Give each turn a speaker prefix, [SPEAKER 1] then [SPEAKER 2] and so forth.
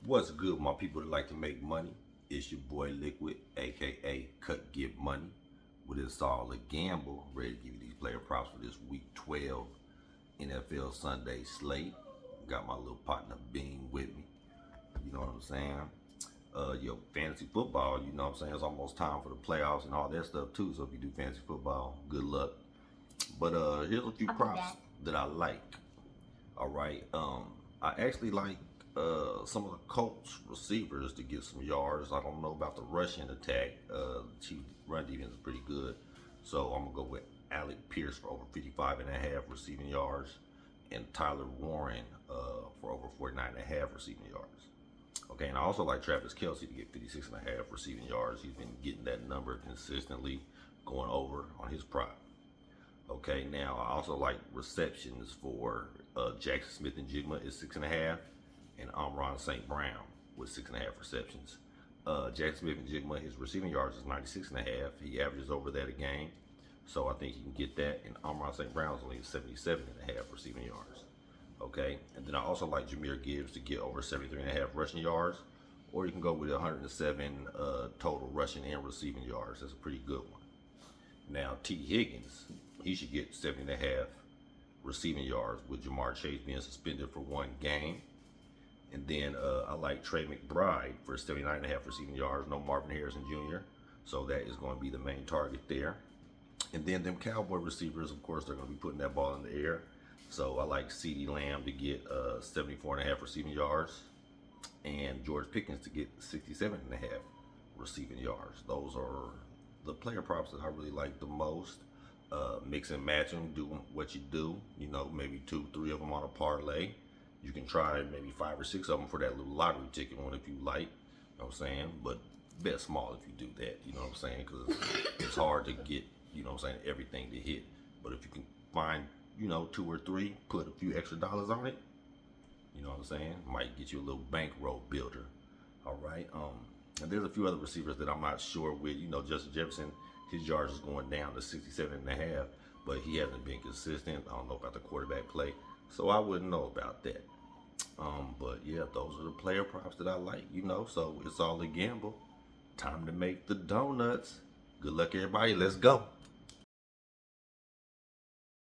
[SPEAKER 1] What's good, my people that like to make money? It's your boy Liquid, aka Cut Get Money. With It's All a Gamble, ready to give you these player props for this Week 12 NFL Sunday slate. Got my little partner Bean with me. You know what I'm saying? Your fantasy football, you know what I'm saying? It's almost time for the playoffs and all that stuff too. So if you do fantasy football, good luck. But here's a few props that I like. All right. I actually like some of the Colts receivers to get some yards. I don't know about the rushing attack. Chief run defense is pretty good. So I'm gonna go with Alec Pierce for over 55.5 receiving yards and Tyler Warren for over 49.5 receiving yards. Okay, and I also like Travis Kelce to get 56.5 receiving yards. He's been getting that number consistently, going over on his prop. Okay, now I also like receptions for Jackson Smith and Jigma is 6.5, and Amon St. Brown with 6.5 receptions. Jackson Smith and Jigma, his receiving yards is 96.5. He averages over that a game, so I think he can get that. And Amon St. Brown is only 77.5 receiving yards. Okay, and then I also like Jahmyr Gibbs to get over 73.5 rushing yards, or you can go with 107 total rushing and receiving yards. That's a pretty good one. Now, T. Higgins, he should get 70.5 receiving yards with Jamar Chase being suspended for one game. And then I like Trey McBride for 79.5 receiving yards. No Marvin Harrison Jr., so that is going to be the main target there. And then them Cowboy receivers, of course, they're going to be putting that ball in the air. So I like CeeDee Lamb to get 74.5 receiving yards and George Pickens to get 67.5 receiving yards. Those are the player props that I really like the most. Mix and match them, do what you do. You know, maybe 2-3 of them on a parlay. You can try maybe 5 or 6 of them for that little lottery ticket one if you like. You know what I'm saying? But bet small if you do that. You know what I'm saying? Because it's hard to get, you know what I'm saying, everything to hit. But if you can find, you know, 2 or 3, put a few extra dollars on it, you know what I'm saying? Might get you a little bankroll builder. All right. And there's a few other receivers that I'm not sure with. You know, Justin Jefferson, his yards is going down to 67.5, but he hasn't been consistent. I don't know about the quarterback play, so I wouldn't know about that. But yeah, those are the player props that I like. You know, so it's all a gamble. Time to make the donuts. Good luck, everybody. Let's go.